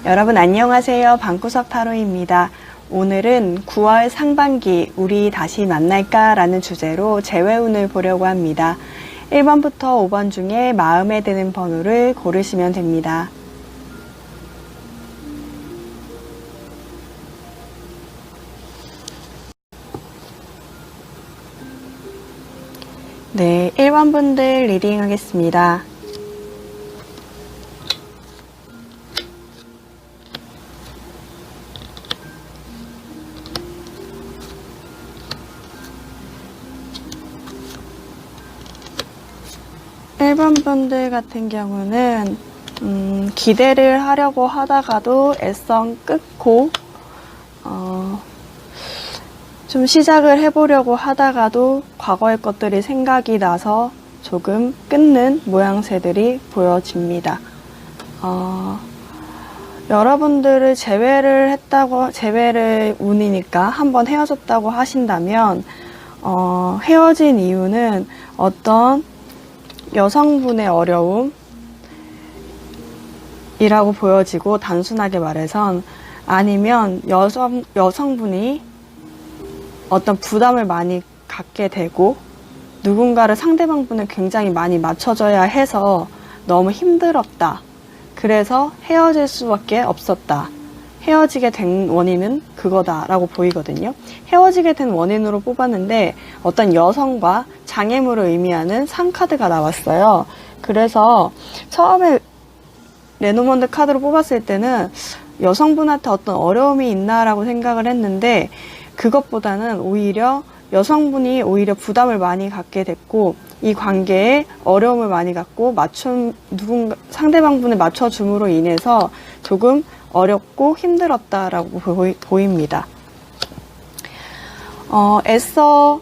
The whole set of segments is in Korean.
여러분 안녕하세요. 방구석 타로입니다. 오늘은 9월 상반기 우리 다시 만날까 라는 주제로 재회운을 보려고 합니다. 1번부터 5번 중에 마음에 드는 번호를 고르시면 됩니다. 네, 1번 분들 리딩 하겠습니다. 일번 분들 같은 경우는 기대를 하려고 하다가도 애써 끊고 좀 시작을 해보려고 하다가도 과거의 것들이 생각이 나서 조금 끊는 모양새들이 보여집니다. 여러분들을 재회를 운이니까 한번 헤어졌다고 하신다면 헤어진 이유는 어떤 여성분의 어려움이라고 보여지고, 단순하게 말해선 아니면 여성분이 어떤 부담을 많이 갖게 되고 누군가를 상대방분을 굉장히 많이 맞춰줘야 해서 너무 힘들었다. 그래서 헤어질 수밖에 없었다. 헤어지게 된 원인은 그거다라고 보이거든요. 헤어지게 된 원인으로 뽑았는데 어떤 여성과 장애물을 의미하는 상카드가 나왔어요. 그래서 처음에 레노먼드 카드로 뽑았을 때는 여성분한테 어떤 어려움이 있나라고 생각을 했는데, 그것보다는 오히려 여성분이 오히려 부담을 많이 갖게 됐고, 이 관계에 어려움을 많이 갖고 상대방분을 맞춰줌으로 인해서 조금 어렵고 힘들었다라고 보입니다. 애써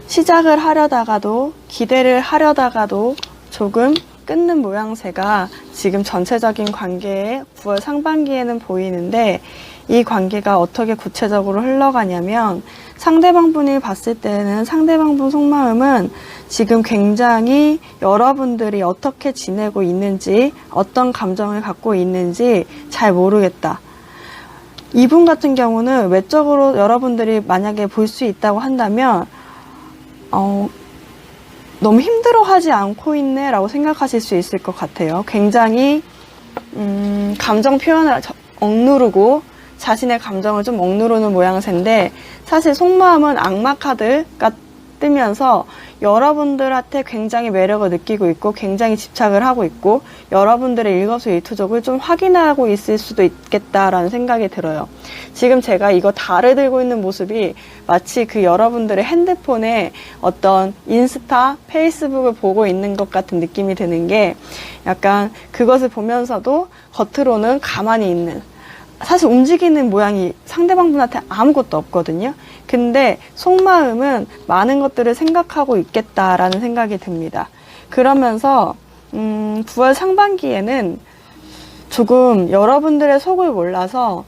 시작을 하려다가도 기대를 하려다가도 조금 끊는 모양새가 지금 전체적인 관계의 9월 상반기에는 보이는데, 이 관계가 어떻게 구체적으로 흘러가냐면, 상대방분이 봤을 때는 상대방분 속마음은 지금 굉장히 여러분들이 어떻게 지내고 있는지, 어떤 감정을 갖고 있는지 잘 모르겠다. 이분 같은 경우는 외적으로 여러분들이 만약에 볼 수 있다고 한다면 너무 힘들어하지 않고 있네 라고 생각하실 수 있을 것 같아요. 굉장히 감정 표현을 억누르고 자신의 감정을 좀 억누르는 모양새인데, 사실 속마음은 악마 카드가 뜨면서 여러분들한테 굉장히 매력을 느끼고 있고 굉장히 집착을 하고 있고 여러분들의 일거수일투족을 좀 확인하고 있을 수도 있겠다라는 생각이 들어요. 지금 제가 이거 달을 들고 있는 모습이 마치 그 여러분들의 핸드폰에 어떤 인스타, 페이스북을 보고 있는 것 같은 느낌이 드는 게, 약간 그것을 보면서도 겉으로는 가만히 있는, 사실 움직이는 모양이 상대방분한테 아무것도 없거든요. 근데 속마음은 많은 것들을 생각하고 있겠다라는 생각이 듭니다. 그러면서 9월 상반기에는 조금 여러분들의 속을 몰라서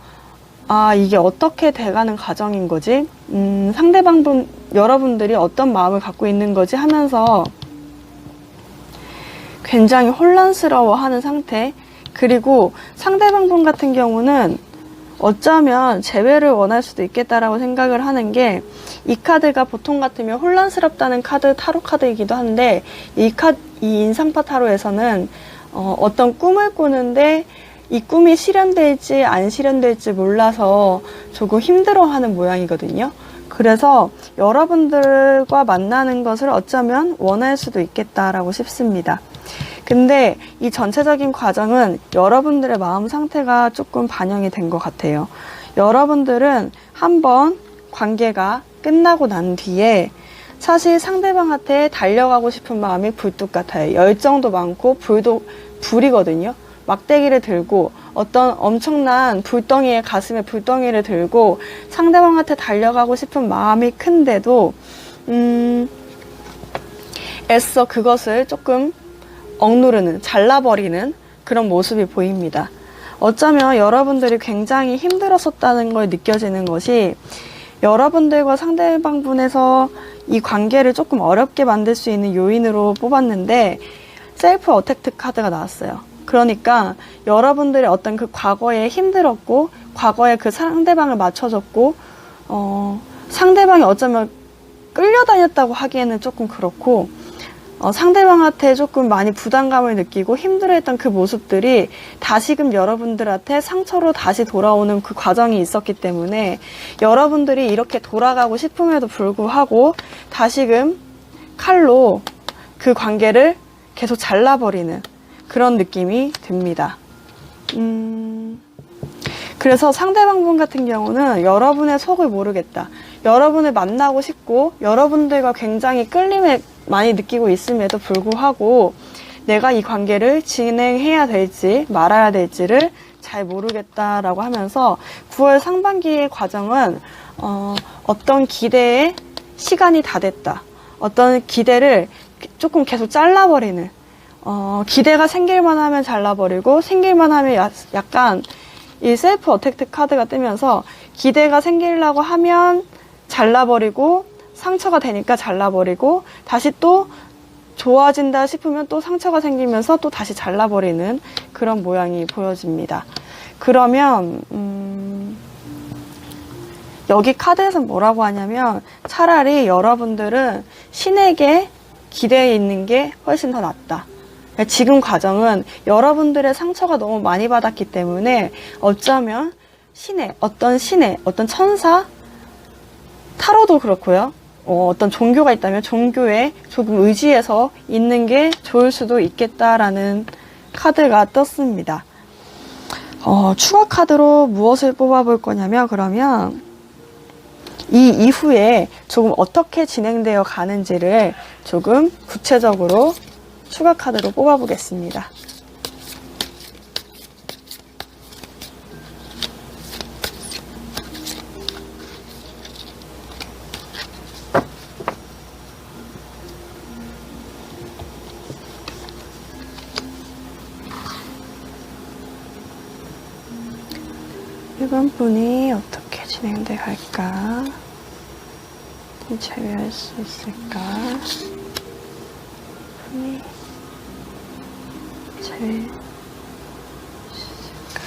이게 어떻게 돼가는 과정인 거지? 여러분들이 어떤 마음을 갖고 있는 거지 하면서 굉장히 혼란스러워하는 상태. 그리고 상대방분 같은 경우는 어쩌면 재회를 원할 수도 있겠다라고 생각을 하는 게, 이 카드가 보통 같으면 혼란스럽다는 타로 카드이기도 한데, 이 인상파 타로에서는 어떤 꿈을 꾸는데 이 꿈이 실현될지 안 실현될지 몰라서 조금 힘들어하는 모양이거든요. 그래서 여러분들과 만나는 것을 어쩌면 원할 수도 있겠다라고 싶습니다. 근데 이 전체적인 과정은 여러분들의 마음 상태가 조금 반영이 된 것 같아요. 여러분들은 한번 관계가 끝나고 난 뒤에 사실 상대방한테 달려가고 싶은 마음이 굴뚝 같아요. 열정도 많고 불이거든요. 막대기를 들고 어떤 엄청난 가슴에 불덩이를 들고 상대방한테 달려가고 싶은 마음이 큰데도 애써 그것을 조금 억누르는, 잘라버리는 그런 모습이 보입니다. 어쩌면 여러분들이 굉장히 힘들었었다는 걸 느껴지는 것이, 여러분들과 상대방분에서 이 관계를 조금 어렵게 만들 수 있는 요인으로 뽑았는데 셀프 어택트 카드가 나왔어요. 그러니까 여러분들의 어떤 그 과거에 힘들었고, 과거에 그 상대방을 맞춰줬고, 상대방이 어쩌면 끌려다녔다고 하기에는 조금 그렇고, 상대방한테 조금 많이 부담감을 느끼고 힘들어했던 그 모습들이 다시금 여러분들한테 상처로 다시 돌아오는 그 과정이 있었기 때문에 여러분들이 이렇게 돌아가고 싶음에도 불구하고 다시금 칼로 그 관계를 계속 잘라버리는 그런 느낌이 듭니다. 그래서 상대방분 같은 경우는 여러분의 속을 모르겠다. 여러분을 만나고 싶고 여러분들과 굉장히 끌림을 많이 느끼고 있음에도 불구하고 내가 이 관계를 진행해야 될지 말아야 될지를 잘 모르겠다라고 하면서 9월 상반기의 과정은 어떤 기대에 시간이 다 됐다. 어떤 기대를 조금 계속 잘라버리는 기대가 생길만 하면 잘라버리고 생길만 하면 약간 이 셀프 어택트 카드가 뜨면서 기대가 생기려고 하면 잘라버리고 상처가 되니까 잘라버리고 다시 또 좋아진다 싶으면 또 상처가 생기면서 또 다시 잘라버리는 그런 모양이 보여집니다. 그러면 여기 카드에서 뭐라고 하냐면 차라리 여러분들은 신에게 기대해 있는 게 훨씬 더 낫다. 지금 과정은 여러분들의 상처가 너무 많이 받았기 때문에 어쩌면 어떤 천사, 타로도 그렇고요. 어떤 종교가 있다면 종교에 조금 의지해서 있는 게 좋을 수도 있겠다라는 카드가 떴습니다. 추가 카드로 무엇을 뽑아볼 거냐면 그러면 이 이후에 조금 어떻게 진행되어 가는지를 조금 구체적으로 추가 카드로 뽑아보겠습니다. 이번 분이 어떻게 진행돼 갈까? 제외할 수 있을까? 분이 제외할 수 있을까?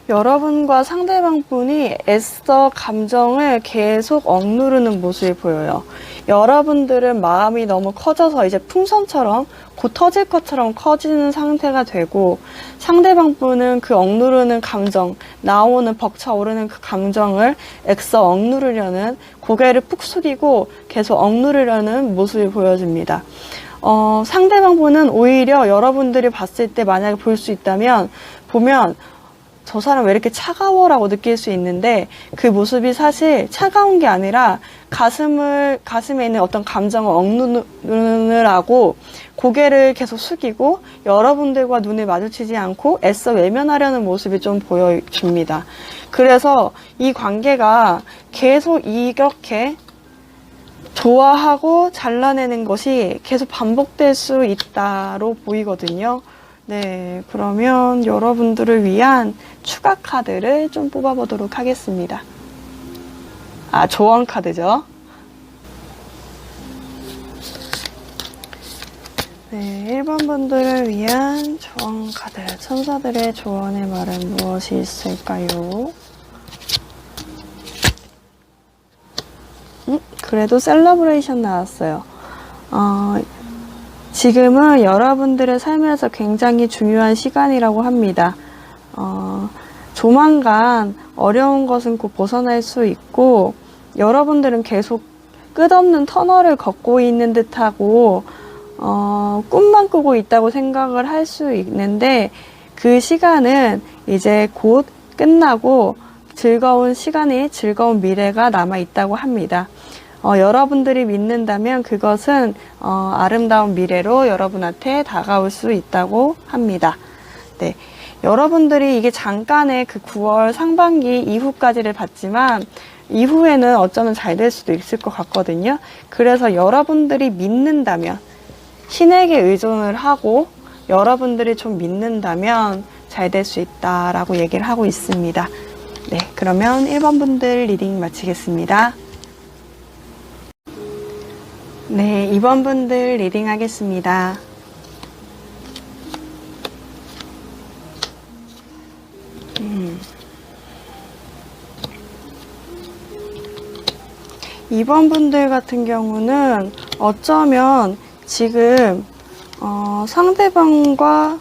여러분과 상대방 분이 애써 감정을 계속 억누르는 모습이 보여요. 여러분들은 마음이 너무 커져서 이제 풍선처럼 곧 터질 것처럼 커지는 상태가 되고 상대방 분은 그 억누르는 감정, 나오는 벅차오르는 그 감정을 애써 억누르려는 고개를 푹 숙이고 계속 억누르려는 모습이 보여집니다. 상대방 분은 오히려 여러분들이 봤을 때 만약에 볼 수 있다면 보면 저 사람 왜 이렇게 차가워라고 느낄 수 있는데 그 모습이 사실 차가운 게 아니라 가슴에 있는 어떤 감정을 억누르느라고 고개를 계속 숙이고 여러분들과 눈을 마주치지 않고 애써 외면하려는 모습이 좀 보여줍니다. 그래서 이 관계가 계속 이렇게 좋아하고 잘라내는 것이 계속 반복될 수 있다로 보이거든요. 네, 그러면 여러분들을 위한 추가 카드를 좀 뽑아보도록 하겠습니다. 조언 카드죠. 네, 1번 분들을 위한 조언 카드. 천사들의 조언의 말은 무엇이 있을까요? 그래도 셀러브레이션 나왔어요. 지금은 여러분들의 삶에서 굉장히 중요한 시간이라고 합니다. 조만간 어려운 것은 곧 벗어날 수 있고 여러분들은 계속 끝없는 터널을 걷고 있는 듯하고 꿈만 꾸고 있다고 생각을 할 수 있는데 그 시간은 이제 곧 끝나고 즐거운 시간이 즐거운 미래가 남아 있다고 합니다. 여러분들이 믿는다면 그것은 아름다운 미래로 여러분한테 다가올 수 있다고 합니다. 네, 여러분들이 이게 잠깐의 그 9월 상반기 이후까지를 봤지만 이후에는 어쩌면 잘 될 수도 있을 것 같거든요. 그래서 여러분들이 믿는다면 신에게 의존을 하고 여러분들이 좀 믿는다면 잘 될 수 있다라고 얘기를 하고 있습니다. 네, 그러면 1번 분들 리딩 마치겠습니다. 네, 2번 분들 리딩 하겠습니다. 2번 분들 같은 경우는 어쩌면 지금 상대방과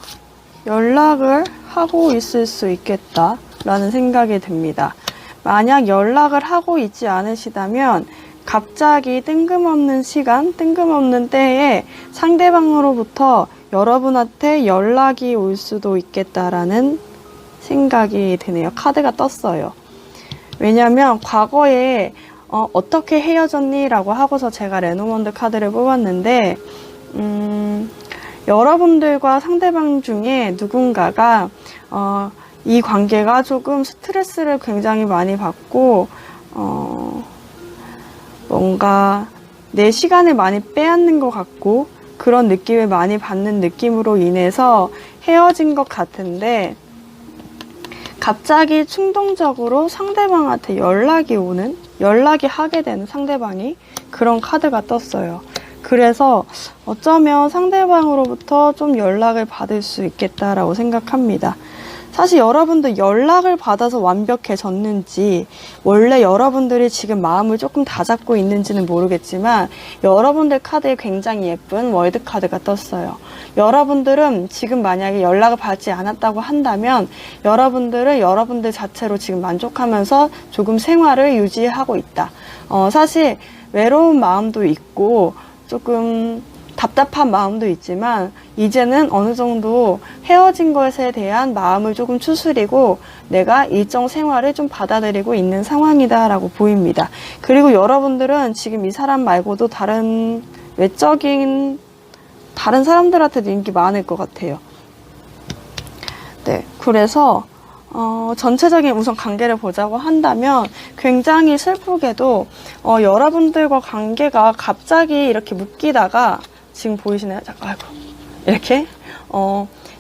연락을 하고 있을 수 있겠다라는 생각이 듭니다. 만약 연락을 하고 있지 않으시다면 갑자기 뜬금없는 시간, 뜬금없는 때에 상대방으로부터 여러분한테 연락이 올 수도 있겠다라는 생각이 드네요. 카드가 떴어요. 왜냐면 과거에 어떻게 헤어졌니? 라고 하고서 제가 레노먼드 카드를 뽑았는데 여러분들과 상대방 중에 누군가가 이 관계가 조금 스트레스를 굉장히 많이 받고 뭔가 내 시간을 많이 빼앗는 것 같고 그런 느낌을 많이 받는 느낌으로 인해서 헤어진 것 같은데 갑자기 충동적으로 상대방한테 연락이 하게 되는 상대방이 그런 카드가 떴어요. 그래서 어쩌면 상대방으로부터 좀 연락을 받을 수 있겠다라고 생각합니다. 사실 여러분들 연락을 받아서 완벽해졌는지 원래 여러분들이 지금 마음을 조금 다잡고 있는지는 모르겠지만 여러분들 카드에 굉장히 예쁜 월드 카드가 떴어요. 여러분들은 지금 만약에 연락을 받지 않았다고 한다면 여러분들은 여러분들 자체로 지금 만족하면서 조금 생활을 유지하고 있다. 사실 외로운 마음도 있고 조금 답답한 마음도 있지만 이제는 어느 정도 헤어진 것에 대한 마음을 조금 추스리고 내가 일정 생활을 좀 받아들이고 있는 상황이다 라고 보입니다. 그리고 여러분들은 지금 이 사람 말고도 다른 외적인 다른 사람들한테도 인기 많을 것 같아요. 네, 그래서 전체적인 우선 관계를 보자고 한다면 굉장히 슬프게도 여러분들과 관계가 갑자기 이렇게 묶이다가 지금 보이시나요? 잠깐, 아이고.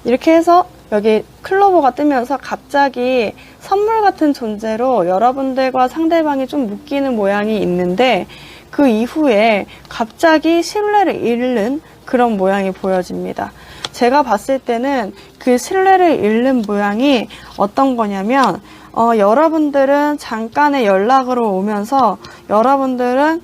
이렇게 해서 여기 클로버가 뜨면서 갑자기 선물 같은 존재로 여러분들과 상대방이 좀 묶이는 모양이 있는데 그 이후에 갑자기 신뢰를 잃는 그런 모양이 보여집니다. 제가 봤을 때는 그 신뢰를 잃는 모양이 어떤 거냐면 여러분들은 잠깐의 연락으로 오면서 여러분들은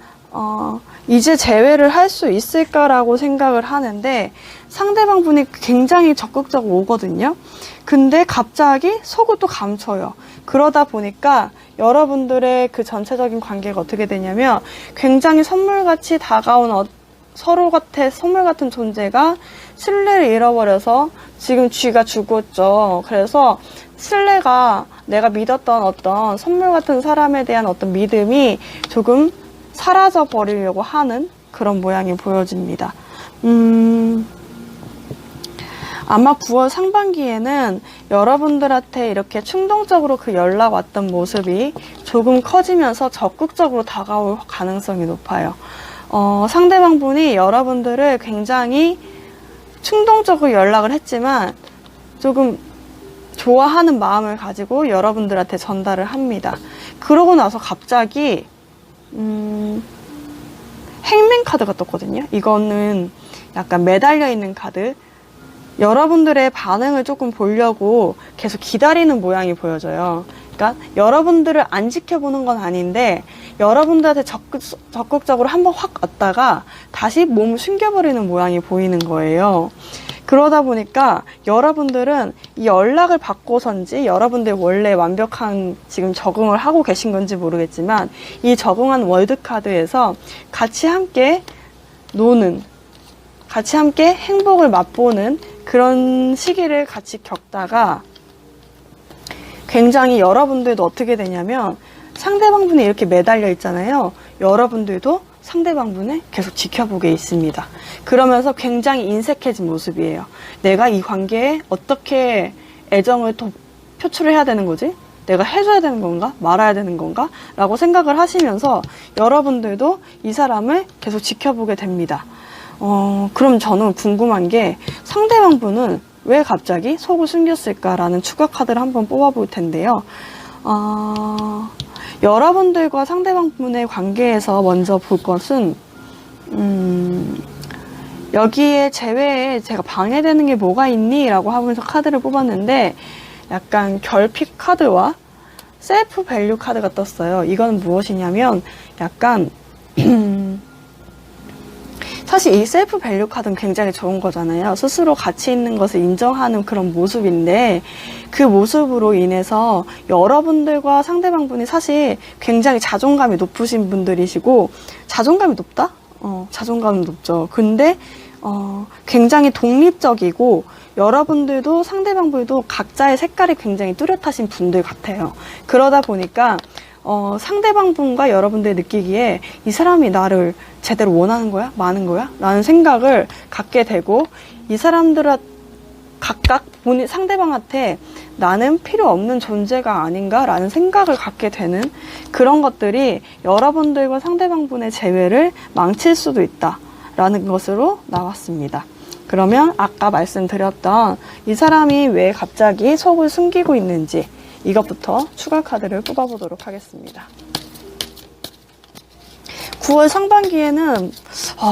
이제 재회를 할 수 있을까라고 생각을 하는데 상대방 분이 굉장히 적극적으로 오거든요. 근데 갑자기 속을 또 감춰요. 그러다 보니까 여러분들의 그 전체적인 관계가 어떻게 되냐면 굉장히 선물같이 다가온 선물 같은 존재가 신뢰를 잃어버려서 지금 쥐가 죽었죠. 그래서 신뢰가 내가 믿었던 어떤 선물 같은 사람에 대한 어떤 믿음이 조금 사라져 버리려고 하는 그런 모양이 보여집니다. 아마 9월 상반기에는 여러분들한테 이렇게 충동적으로 그 연락 왔던 모습이 조금 커지면서 적극적으로 다가올 가능성이 높아요. 상대방 분이 여러분들을 굉장히 충동적으로 연락을 했지만 조금 좋아하는 마음을 가지고 여러분들한테 전달을 합니다. 그러고 나서 갑자기 행맨 카드가 떴거든요. 이거는 약간 매달려 있는 카드. 여러분들의 반응을 조금 보려고 계속 기다리는 모양이 보여져요. 그러니까 여러분들을 안 지켜보는 건 아닌데 여러분들한테 적극적으로 한번 확 왔다가 다시 몸을 숨겨버리는 모양이 보이는 거예요. 그러다 보니까 여러분들은 이 연락을 받고선지 여러분들 원래 완벽한 지금 적응을 하고 계신 건지 모르겠지만 이 적응한 월드카드에서 같이 함께 노는, 같이 함께 행복을 맛보는 그런 시기를 같이 겪다가 굉장히 여러분들도 어떻게 되냐면 상대방 분이 이렇게 매달려 있잖아요. 여러분들도 상대방 분을 계속 지켜보게 있습니다. 그러면서 굉장히 인색해진 모습이에요. 내가 이 관계에 어떻게 애정을 더 표출을 해야 되는 거지? 내가 해줘야 되는 건가? 말아야 되는 건가? 라고 생각을 하시면서 여러분들도 이 사람을 계속 지켜보게 됩니다. 그럼 저는 궁금한 게 상대방 분은 왜 갑자기 속을 숨겼을까라는 추가 카드를 한번 뽑아볼 텐데요. 여러분들과 상대방 분의 관계에서 먼저 볼 것은 여기에 제외에 제가 방해되는 게 뭐가 있니? 라고 하면서 카드를 뽑았는데 약간 결핍 카드와 셀프 밸류 카드가 떴어요. 이건 무엇이냐면 약간 사실 이 셀프 밸류 카드는 굉장히 좋은 거잖아요. 스스로 가치 있는 것을 인정하는 그런 모습인데 그 모습으로 인해서 여러분들과 상대방분이 사실 굉장히 자존감이 높으신 분들이시고 자존감이 높다? 자존감은 높죠. 근데 굉장히 독립적이고 여러분들도 상대방분도 각자의 색깔이 굉장히 뚜렷하신 분들 같아요. 그러다 보니까 상대방분과 여러분들이 느끼기에 이 사람이 나를 제대로 원하는 거야? 많은 거야? 라는 생각을 갖게 되고 이 사람들은 각각 상대방한테 나는 필요 없는 존재가 아닌가? 라는 생각을 갖게 되는 그런 것들이 여러분들과 상대방분의 재회를 망칠 수도 있다. 라는 것으로 나왔습니다. 그러면 아까 말씀드렸던 이 사람이 왜 갑자기 속을 숨기고 있는지 이것부터 추가 카드를 뽑아보도록 하겠습니다. 9월 상반기에는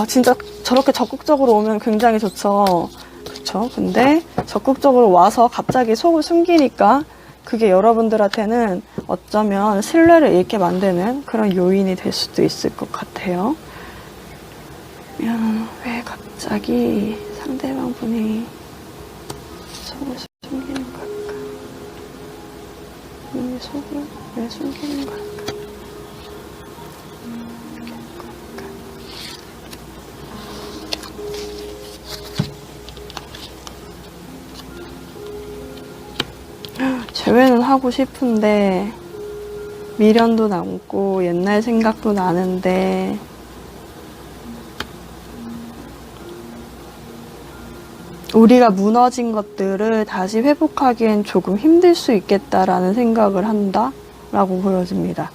진짜 저렇게 적극적으로 오면 굉장히 좋죠. 그렇죠? 근데 적극적으로 와서 갑자기 속을 숨기니까 그게 여러분들한테는 어쩌면 신뢰를 잃게 만드는 그런 요인이 될 수도 있을 것 같아요. 왜 갑자기 상대방 분이 속을 숨기는 걸까? 이 속을 왜 숨기는 걸까? 재회는 하고 싶은데 미련도 남고 옛날 생각도 나는데 우리가 무너진 것들을 다시 회복하기엔 조금 힘들 수 있겠다라는 생각을 한다라고 보여집니다.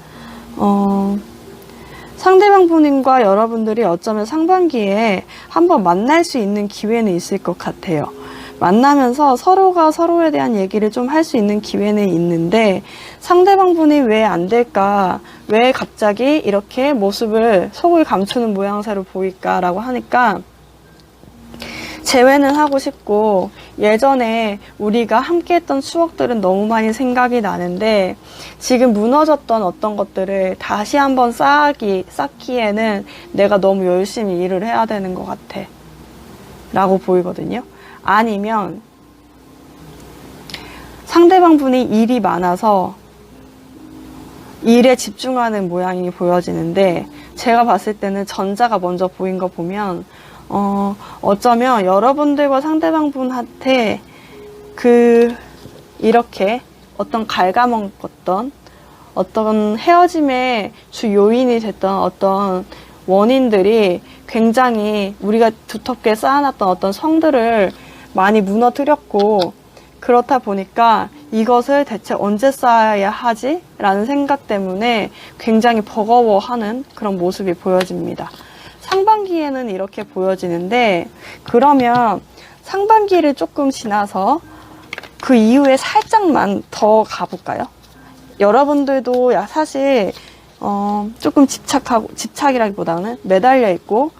상대방 분과 여러분들이 어쩌면 상반기에 한번 만날 수 있는 기회는 있을 것 같아요. 만나면서 서로가 서로에 대한 얘기를 좀 할 수 있는 기회는 있는데 상대방 분이 왜 안 될까? 왜 갑자기 이렇게 속을 감추는 모양새로 보일까라고 하니까 재회는 하고 싶고 예전에 우리가 함께 했던 추억들은 너무 많이 생각이 나는데 지금 무너졌던 어떤 것들을 다시 한번 쌓기에는 내가 너무 열심히 일을 해야 되는 것 같아 라고 보이거든요. 아니면 상대방 분이 일이 많아서 일에 집중하는 모양이 보여지는데 제가 봤을 때는 전자가 먼저 보인 거 보면 어쩌면 여러분들과 상대방 분한테 이렇게 어떤 갉아먹었던 어떤 헤어짐의 주 요인이 됐던 어떤 원인들이 굉장히 우리가 두텁게 쌓아놨던 어떤 성들을 많이 무너뜨렸고 그렇다 보니까 이것을 대체 언제 쌓아야 하지? 라는 생각 때문에 굉장히 버거워하는 그런 모습이 보여집니다. 상반기에는 이렇게 보여지는데 그러면 상반기를 조금 지나서 그 이후에 살짝만 더 가볼까요? 여러분들도 사실 조금 집착이라기보다는 매달려 있고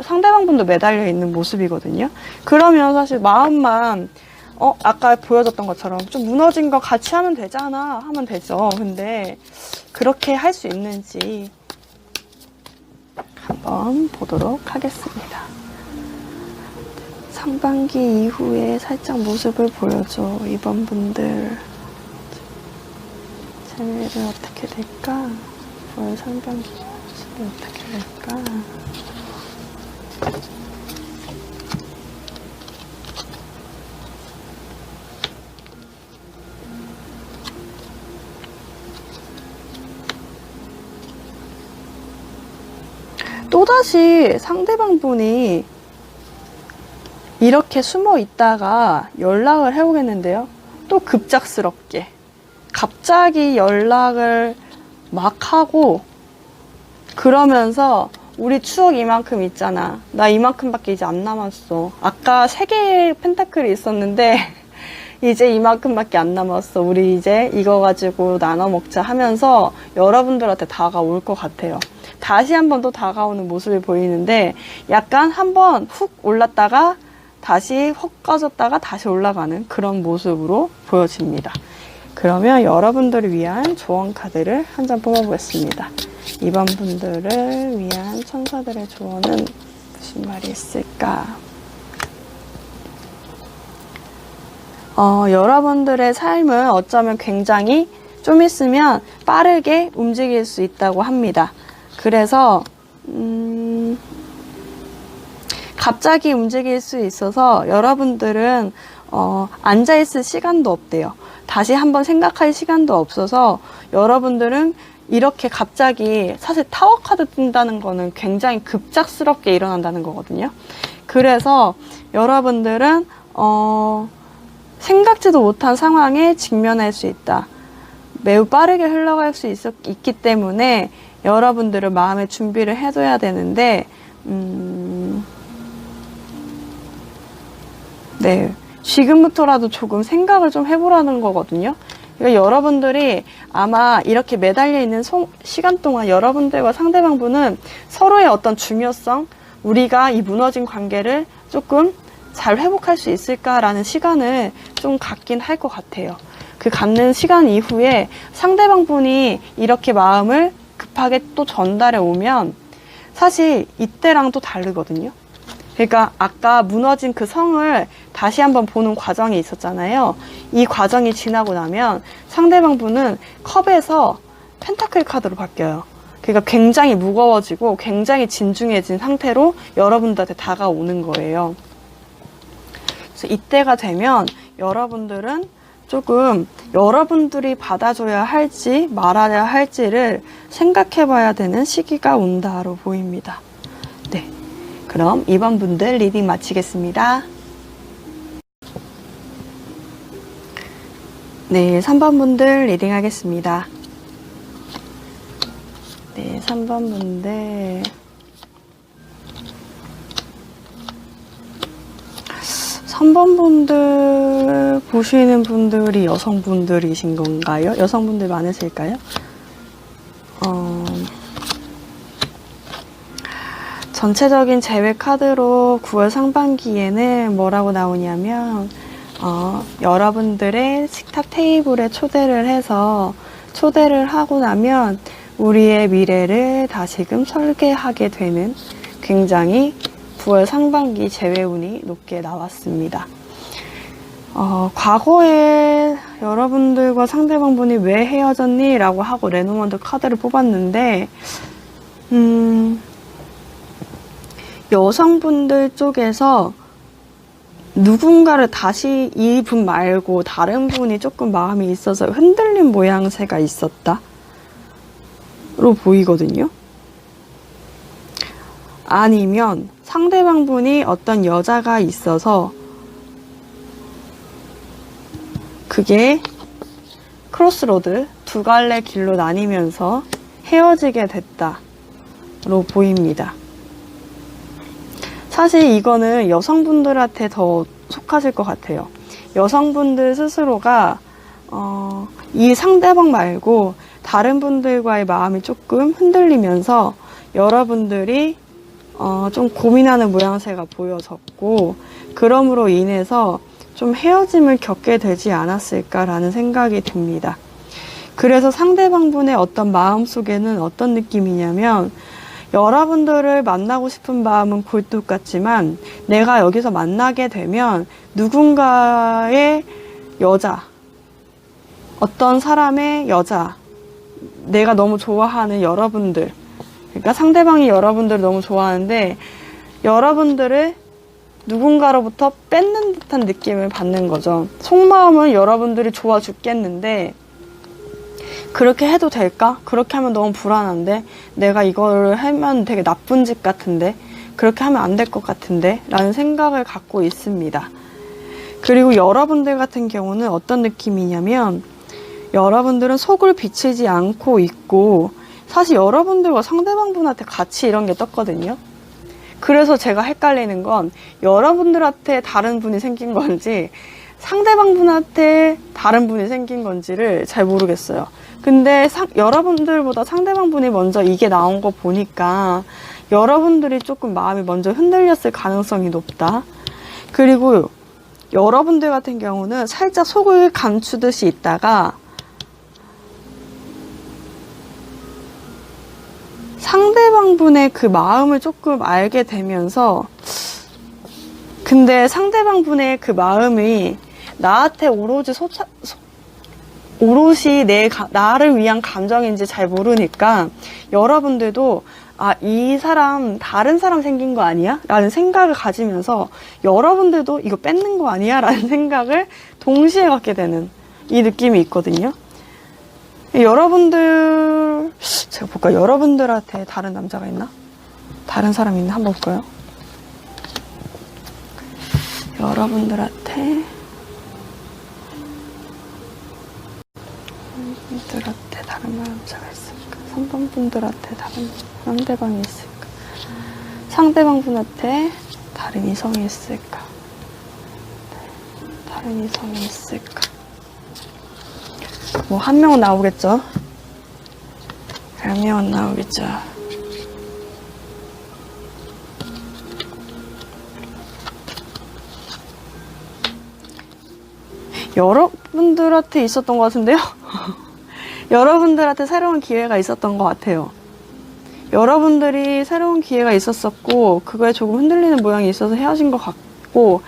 상대방 분도 매달려 있는 모습이거든요. 그러면 사실 마음만 아까 보여줬던 것처럼 좀 무너진 거 같이 하면 되잖아 하면 되죠. 근데 그렇게 할 수 있는지 한번 보도록 하겠습니다. 상반기 이후에 살짝 모습을 보여줘. 이번 분들 재미를 어떻게 될까? 9월 상반기 모습이 어떻게 될까? 또다시 상대방 분이 이렇게 숨어 있다가 연락을 해오겠는데요. 또 급작스럽게 갑자기 연락을 막 하고 그러면서 우리 추억 이만큼 있잖아. 나 이만큼밖에 이제 안 남았어. 아까 3개의 펜타클이 있었는데 이제 이만큼밖에 안 남았어. 우리 이제 이거 가지고 나눠 먹자 하면서 여러분들한테 다가올 것 같아요. 다시 한번 또 다가오는 모습이 보이는데 약간 한번 훅 올랐다가 다시 훅 꺼졌다가 다시 올라가는 그런 모습으로 보여집니다. 그러면 여러분들을 위한 조언 카드를 한 장 뽑아보겠습니다. 이번 분들을 위한 천사들의 조언은 무슨 말이 있을까? 여러분들의 삶은 어쩌면 굉장히 좀 있으면 빠르게 움직일 수 있다고 합니다. 그래서 갑자기 움직일 수 있어서 여러분들은 앉아있을 시간도 없대요. 다시 한번 생각할 시간도 없어서 여러분들은 이렇게 갑자기 사실 타워 카드 뜬다는 거는 굉장히 급작스럽게 일어난다는 거거든요. 그래서 여러분들은 생각지도 못한 상황에 직면할 수 있다. 매우 빠르게 흘러갈 수 있기 때문에 여러분들은 마음의 준비를 해둬야 되는데 네, 지금부터라도 조금 생각을 좀 해보라는 거거든요. 그러니까 여러분들이 아마 이렇게 매달려 있는 시간 동안 여러분들과 상대방분은 서로의 어떤 중요성, 우리가 이 무너진 관계를 조금 잘 회복할 수 있을까라는 시간을 좀 갖긴 할 것 같아요. 그 갖는 시간 이후에 상대방분이 이렇게 마음을 급하게 또 전달해 오면 사실 이때랑 또 다르거든요. 그러니까 아까 무너진 그 성을 다시 한번 보는 과정이 있었잖아요. 이 과정이 지나고 나면 상대방분은 컵에서 펜타클 카드로 바뀌어요. 그러니까 굉장히 무거워지고 굉장히 진중해진 상태로 여러분들한테 다가오는 거예요. 그래서 이때가 되면 여러분들은 조금 여러분들이 받아줘야 할지 말아야 할지를 생각해 봐야 되는 시기가 온다로 보입니다. 네. 그럼 2번 분들 리딩 마치겠습니다. 네, 3번 분들 리딩 하겠습니다. 네, 3번 분들. 3번 분들 보시는 분들이 여성분들이신 건가요? 여성분들 많으실까요? 전체적인 제외 카드로 9월 상반기에는 뭐라고 나오냐면 여러분들의 식탁 테이블에 초대를 하고 나면 우리의 미래를 다시금 설계하게 되는 굉장히 9월 상반기 재회운이 높게 나왔습니다. 과거에 여러분들과 상대방분이 왜 헤어졌니? 라고 하고 레노먼드 카드를 뽑았는데 여성분들 쪽에서 누군가를 다시 이분 말고 다른 분이 조금 마음이 있어서 흔들린 모양새가 있었다 로 보이거든요. 아니면 상대방분이 어떤 여자가 있어서 그게 크로스로드 두 갈래 길로 나뉘면서 헤어지게 됐다로 보입니다. 사실 이거는 여성분들한테 더 속하실 것 같아요. 여성분들 스스로가 이 상대방 말고 다른 분들과의 마음이 조금 흔들리면서 여러분들이 좀 고민하는 모양새가 보여졌고 그럼으로 인해서 좀 헤어짐을 겪게 되지 않았을까라는 생각이 듭니다. 그래서 상대방분의 어떤 마음속에는 어떤 느낌이냐면 여러분들을 만나고 싶은 마음은 굴뚝 같지만 내가 여기서 만나게 되면 누군가의 여자, 어떤 사람의 여자, 내가 너무 좋아하는 여러분들, 그러니까 상대방이 여러분들을 너무 좋아하는데 여러분들을 누군가로부터 뺏는 듯한 느낌을 받는 거죠. 속마음은 여러분들이 좋아 죽겠는데 그렇게 해도 될까? 그렇게 하면 너무 불안한데 내가 이거를 하면 되게 나쁜 짓 같은데 그렇게 하면 안 될 것 같은데 라는 생각을 갖고 있습니다. 그리고 여러분들 같은 경우는 어떤 느낌이냐면 여러분들은 속을 비치지 않고 있고 사실 여러분들과 상대방분한테 같이 이런 게 떴거든요. 그래서 제가 헷갈리는 건 여러분들한테 다른 분이 생긴 건지 상대방분한테 다른 분이 생긴 건지를 잘 모르겠어요. 근데 여러분들보다 상대방분이 먼저 이게 나온 거 보니까 여러분들이 조금 마음이 먼저 흔들렸을 가능성이 높다. 그리고 여러분들 같은 경우는 살짝 속을 감추듯이 있다가 상대방분의 그 마음을 조금 알게 되면서, 근데 상대방분의 그 마음이 나한테 오롯이 나를 위한 감정인지 잘 모르니까 여러분들도 아, 이 사람 다른 사람 생긴 거 아니야? 라는 생각을 가지면서 여러분들도 이거 뺏는 거 아니야? 라는 생각을 동시에 갖게 되는 이 느낌이 있거든요. 여러분들, 제가 볼까요? 여러분들한테 다른 남자가 있나? 다른 사람이 있나? 한번 볼까요? 여러분들한테 다른 남자가 있을까? 3번 분들한테 다른 상대방이 있을까? 상대방 분한테 다른 이성이 있을까? 다른 이성이 있을까? 뭐 한 명은 나오겠죠? 한 명은 나오겠죠? 여러분들한테 있었던 것 같은데요? 여러분들한테 새로운 기회가 있었던 것 같아요. 여러분들이 새로운 기회가 있었었고 그거에 조금 흔들리는 모양이 있어서 헤어진 것 같고,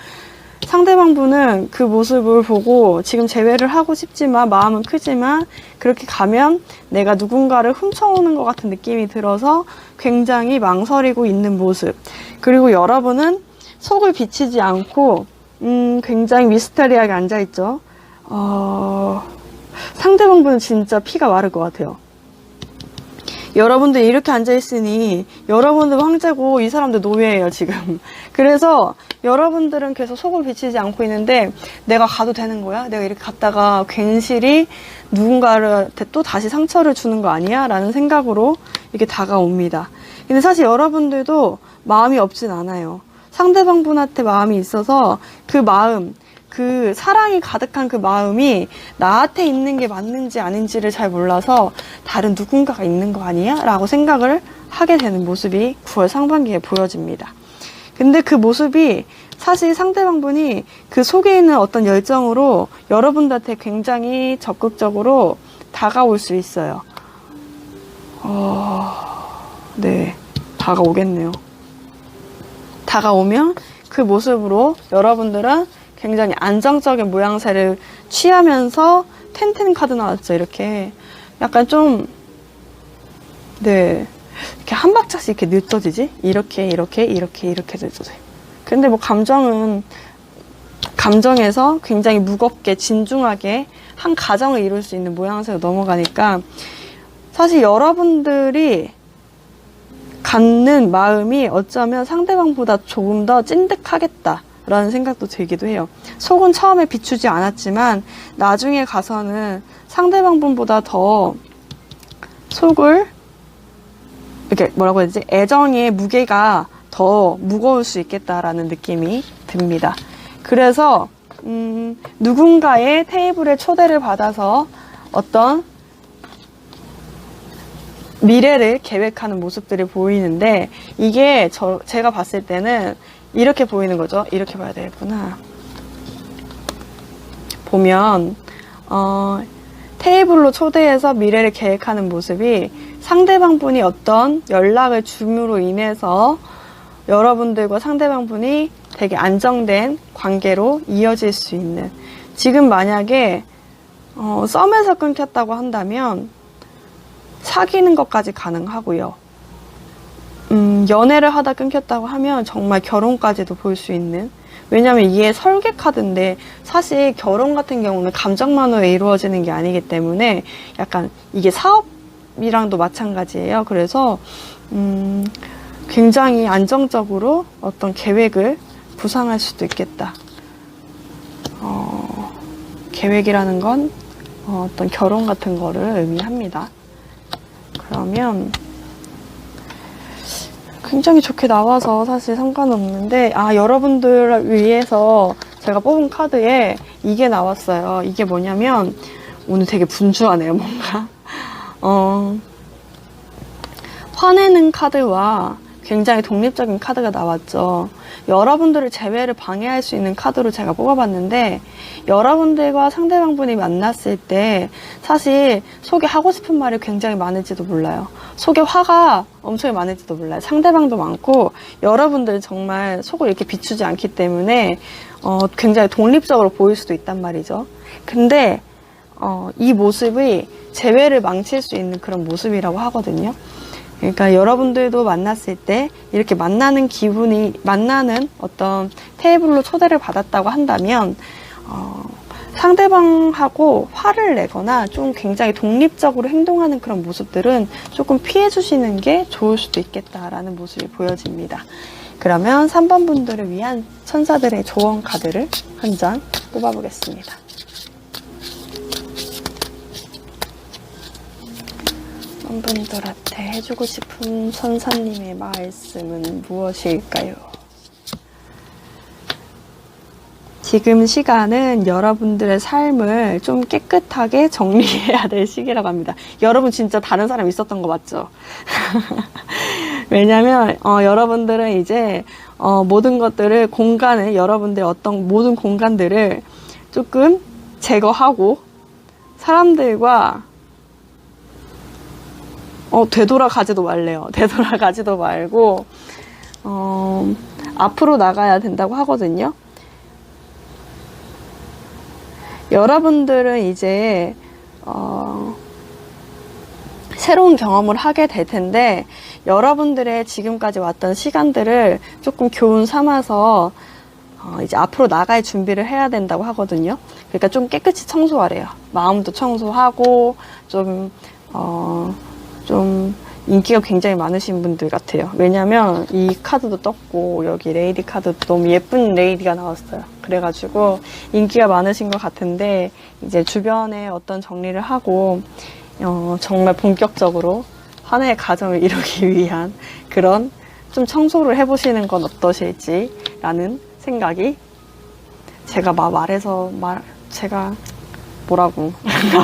상대방 분은 그 모습을 보고 지금 재회를 하고 싶지만 마음은 크지만 그렇게 가면 내가 누군가를 훔쳐오는 것 같은 느낌이 들어서 굉장히 망설이고 있는 모습. 그리고 여러분은 속을 비치지 않고 굉장히 미스터리하게 앉아있죠. 상대방 분은 진짜 피가 마를 것 같아요. 여러분들 이렇게 앉아있으니 여러분들 황제고 이 사람들 노예예요 지금. 그래서 여러분들은 계속 속을 비치지 않고 있는데 내가 가도 되는 거야? 내가 이렇게 갔다가 괜시리 누군가한테 또 다시 상처를 주는 거 아니야? 라는 생각으로 이렇게 다가옵니다. 근데 사실 여러분들도 마음이 없진 않아요. 상대방 분한테 마음이 있어서 그 마음, 그 사랑이 가득한 그 마음이 나한테 있는 게 맞는지 아닌지를 잘 몰라서 다른 누군가가 있는 거 아니야? 라고 생각을 하게 되는 모습이 9월 상반기에 보여집니다. 근데 그 모습이 사실 상대방 분이 그 속에 있는 어떤 열정으로 여러분들한테 굉장히 적극적으로 다가올 수 있어요. 네, 다가오겠네요. 다가오면 그 모습으로 여러분들은 굉장히 안정적인 모양새를 취하면서 텐텐 카드 나왔죠. 이렇게 약간 좀, 네, 이렇게 한 박자씩 이렇게 늦어지지? 이렇게 늦어져요. 근데 뭐 감정에서 굉장히 무겁게 진중하게 한 가정을 이룰 수 있는 모양새로 넘어가니까 사실 여러분들이 갖는 마음이 어쩌면 상대방보다 조금 더 찐득하겠다 라는 생각도 들기도 해요. 속은 처음에 비추지 않았지만 나중에 가서는 상대방 분보다 더 속을 이렇게 뭐라고 해야 되지? 애정의 무게가 더 무거울 수 있겠다라는 느낌이 듭니다. 그래서 누군가의 테이블에 초대를 받아서 어떤 미래를 계획하는 모습들이 보이는데 이게 제가 봤을 때는 이렇게 보이는 거죠. 이렇게 봐야 되겠구나. 보면 테이블로 초대해서 미래를 계획하는 모습이 상대방 분이 어떤 연락을 줌으로 인해서 여러분들과 상대방 분이 되게 안정된 관계로 이어질 수 있는, 지금 만약에 썸에서 끊겼다고 한다면 사귀는 것까지 가능하고요. 연애를 하다 끊겼다고 하면 정말 결혼까지도 볼 수 있는, 왜냐면 이게 설계 카드인데 사실 결혼 같은 경우는 감정만으로 이루어지는 게 아니기 때문에 약간 이게 사업이랑도 마찬가지예요. 그래서 굉장히 안정적으로 어떤 계획을 구상할 수도 있겠다. 계획이라는 건 어떤 결혼 같은 거를 의미합니다. 그러면 굉장히 좋게 나와서 사실 상관없는데, 여러분들을 위해서 제가 뽑은 카드에 이게 나왔어요. 이게 뭐냐면, 오늘 되게 분주하네요, 뭔가. 화내는 카드와 굉장히 독립적인 카드가 나왔죠. 여러분들을 재회를 방해할 수 있는 카드로 제가 뽑아봤는데, 여러분들과 상대방분이 만났을 때 사실 속에 하고 싶은 말이 굉장히 많을지도 몰라요. 속에 화가 엄청 많을지도 몰라요. 상대방도 많고 여러분들 정말 속을 이렇게 비추지 않기 때문에 굉장히 독립적으로 보일 수도 있단 말이죠. 근데 이 모습이 재회를 망칠 수 있는 그런 모습이라고 하거든요. 그러니까 여러분들도 만났을 때 이렇게 만나는 어떤 테이블로 초대를 받았다고 한다면 상대방하고 화를 내거나 좀 굉장히 독립적으로 행동하는 그런 모습들은 조금 피해 주시는 게 좋을 수도 있겠다라는 모습이 보여집니다. 그러면 3번 분들을 위한 천사들의 조언 카드를 한 장 뽑아보겠습니다. 3번 분들한테 해주고 싶은 천사님의 말씀은 무엇일까요? 지금 시간은 여러분들의 삶을 좀 깨끗하게 정리해야 될 시기라고 합니다. 여러분 진짜 다른 사람 있었던 거 맞죠? 왜냐면 여러분들은 이제 모든 것들을 여러분들의 어떤 모든 공간들을 조금 제거하고 사람들과 되돌아가지도 말래요. 되돌아가지도 말고 앞으로 나가야 된다고 하거든요. 여러분들은 이제 새로운 경험을 하게 될 텐데 여러분들의 지금까지 왔던 시간들을 조금 교훈 삼아서 이제 앞으로 나갈 준비를 해야 된다고 하거든요. 그러니까 좀 깨끗이 청소하래요. 마음도 청소하고 좀 인기가 굉장히 많으신 분들 같아요. 왜냐면 이 카드도 떴고 여기 레이디 카드도 너무 예쁜 레이디가 나왔어요. 그래가지고 인기가 많으신 것 같은데 이제 주변에 어떤 정리를 하고 정말 본격적으로 하나의 가정을 이루기 위한 그런 좀 청소를 해보시는 건 어떠실지 라는 생각이 제가 제가 뭐라고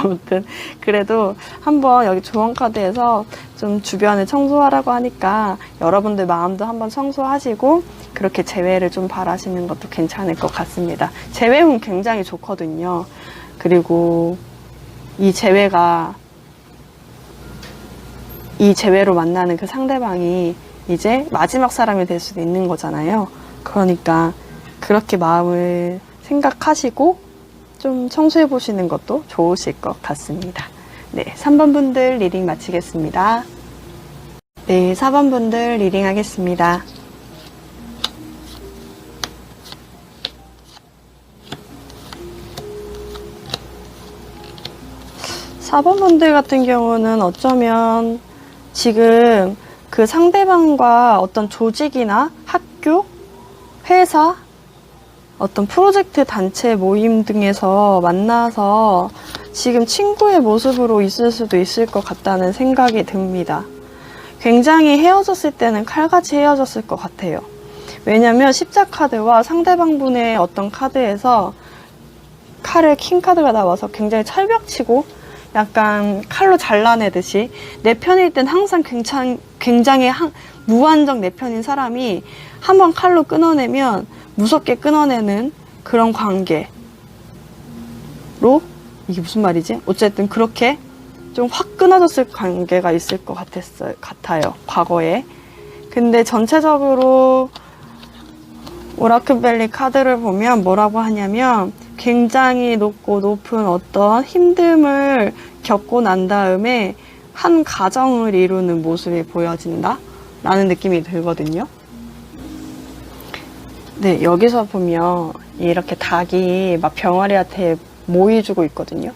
아무튼 그래도 한번 여기 조언 카드에서 좀 주변을 청소하라고 하니까 여러분들 마음도 한번 청소하시고 그렇게 재회를 좀 바라시는 것도 괜찮을 것 같습니다. 재회운 굉장히 좋거든요. 그리고 이 재회로 만나는 그 상대방이 이제 마지막 사람이 될 수도 있는 거잖아요. 그러니까 그렇게 마음을 생각하시고 좀 청소해 보시는 것도 좋으실 것 같습니다. 네, 3번 분들 리딩 마치겠습니다. 네, 4번 분들 리딩 하겠습니다. (4번) 분들 같은 경우는 어쩌면 지금 그 상대방과 어떤 조직이나 학교, 회사, 어떤 프로젝트 단체 모임 등에서 만나서 지금 친구의 모습으로 있을 수도 있을 것 같다는 생각이 듭니다. 굉장히 헤어졌을 때는 칼같이 헤어졌을 것 같아요. 왜냐면 십자카드와 상대방분의 어떤 카드에서 킹 카드가 나와서 굉장히 철벽치고 약간 칼로 잘라내듯이 내 편일 땐 항상 굉장히 무한정 내 편인 사람이 한번 칼로 끊어내면 무섭게 끊어내는 그런 관계로, 이게 무슨 말이지? 어쨌든 그렇게 좀 확 끊어졌을 관계가 있을 것 같아요. 과거에. 근데 전체적으로 오라클벨리 카드를 보면 뭐라고 하냐면 굉장히 높은 어떤 힘듦을 겪고 난 다음에 한 가정을 이루는 모습이 보여진다 라는 느낌이 들거든요. 네, 여기서 보면 이렇게 닭이 막 병아리한테 모이 주고 있거든요.